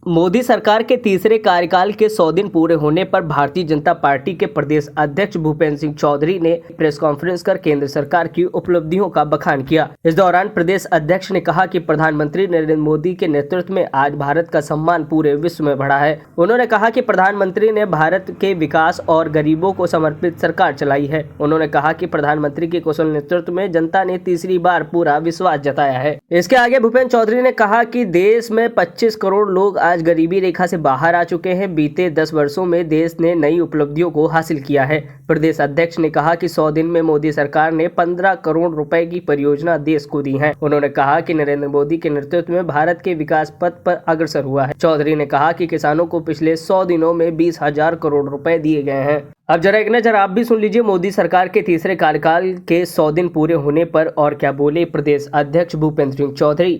मोदी सरकार के तीसरे कार्यकाल के 100 दिन पूरे होने पर भारतीय जनता पार्टी के प्रदेश अध्यक्ष भूपेंद्र सिंह चौधरी ने प्रेस कॉन्फ्रेंस कर केंद्र सरकार की उपलब्धियों का बखान किया। इस दौरान प्रदेश अध्यक्ष ने कहा कि प्रधानमंत्री नरेंद्र मोदी के नेतृत्व में आज भारत का सम्मान पूरे विश्व में बढ़ा है। उन्होंने कहा कि प्रधानमंत्री ने भारत के विकास और गरीबों को समर्पित सरकार चलाई है। उन्होंने कहा कि प्रधानमंत्री के कुशल नेतृत्व में जनता ने तीसरी बार पूरा विश्वास जताया है। इसके आगे भूपेंद्र चौधरी ने कहा कि देश में 25 करोड़ लोग आज गरीबी रेखा से बाहर आ चुके हैं। बीते 10 वर्षों में देश ने नई उपलब्धियों को हासिल किया है। प्रदेश अध्यक्ष ने कहा कि 100 दिन में मोदी सरकार ने 15 करोड़ रुपए की परियोजना देश को दी है। उन्होंने कहा कि नरेंद्र मोदी के नेतृत्व में भारत के विकास पथ पर अग्रसर हुआ है। चौधरी ने कहा कि किसानों को पिछले 100 दिनों में 20,000 करोड़ रुपए दिए गए हैं। अब जरा एक नजर आप भी सुन लीजिए मोदी सरकार के तीसरे कार्यकाल के 100 दिन पूरे होने पर और क्या बोले प्रदेश अध्यक्ष भूपेंद्र सिंह चौधरी।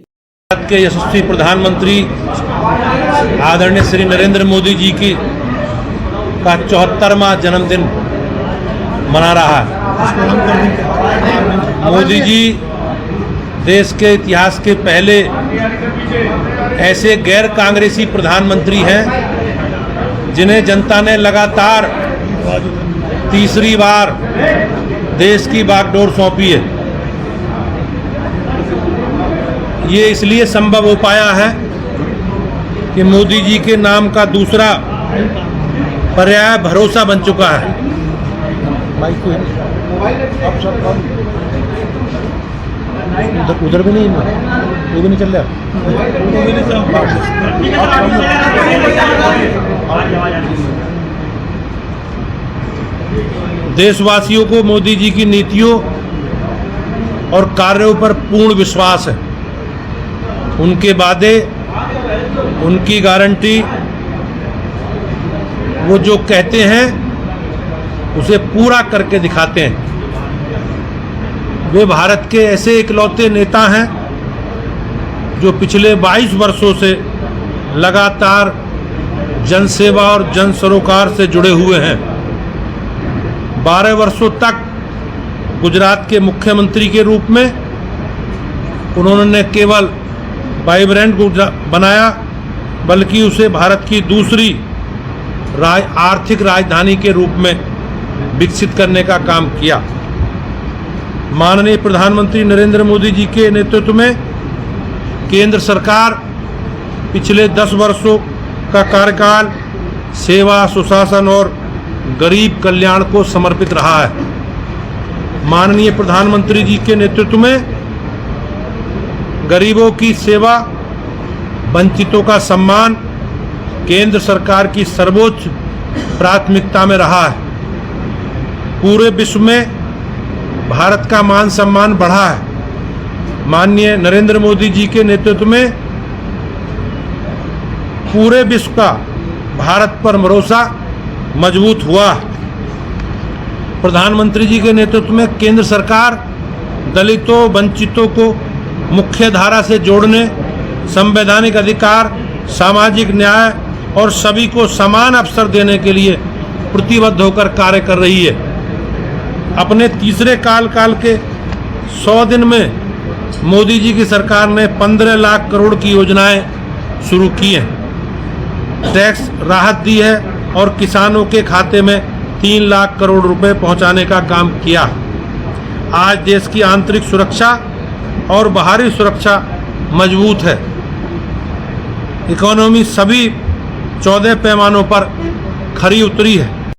भारत के यशस्वी प्रधानमंत्री आदरणीय श्री नरेंद्र मोदी जी की का 74वां जन्मदिन मना रहा है। मोदी जी देश के इतिहास के पहले ऐसे गैर कांग्रेसी प्रधानमंत्री हैं जिन्हें जनता ने लगातार तीसरी बार देश की बागडोर सौंपी है। ये इसलिए संभव हो पाया है कि मोदी जी के नाम का दूसरा पर्याय भरोसा बन चुका है। उधर भी नहीं, ये भी नहीं चल रहा। देशवासियों को मोदी जी की नीतियों और कार्यों पर पूर्ण विश्वास है। उनके वादे, उनकी गारंटी, वो जो कहते हैं उसे पूरा करके दिखाते हैं। वे भारत के ऐसे इकलौते नेता हैं जो पिछले 22 वर्षों से लगातार जनसेवा और जन सरोकार से जुड़े हुए हैं। 12 वर्षों तक गुजरात के मुख्यमंत्री के रूप में उन्होंने न केवल वाइब्रेंट बनाया बल्कि उसे भारत की दूसरी आर्थिक राजधानी के रूप में विकसित करने का काम किया। माननीय प्रधानमंत्री नरेंद्र मोदी जी के नेतृत्व में केंद्र सरकार पिछले 10 वर्षों का कार्यकाल सेवा, सुशासन और गरीब कल्याण को समर्पित रहा है। माननीय प्रधानमंत्री जी के नेतृत्व में गरीबों की सेवा, वंचितों का सम्मान केंद्र सरकार की सर्वोच्च प्राथमिकता में रहा है। पूरे विश्व में भारत का मान सम्मान बढ़ा है। माननीय नरेंद्र मोदी जी के नेतृत्व में पूरे विश्व का भारत पर भरोसा मजबूत हुआ। प्रधानमंत्री जी के नेतृत्व में केंद्र सरकार दलितों, वंचितों को मुख्य धारा से जोड़ने, संवैधानिक अधिकार, सामाजिक न्याय और सभी को समान अवसर देने के लिए प्रतिबद्ध होकर कार्य कर रही है। अपने तीसरे कार्यकाल के 100 दिन में मोदी जी की सरकार ने 15 लाख करोड़ की योजनाएं शुरू की हैं, टैक्स राहत दी है और किसानों के खाते में 3 लाख करोड़ रुपए पहुंचाने का काम किया। आज देश की आंतरिक सुरक्षा और बाहरी सुरक्षा मजबूत है। इकोनॉमी सभी 14 पैमानों पर खरी उतरी है।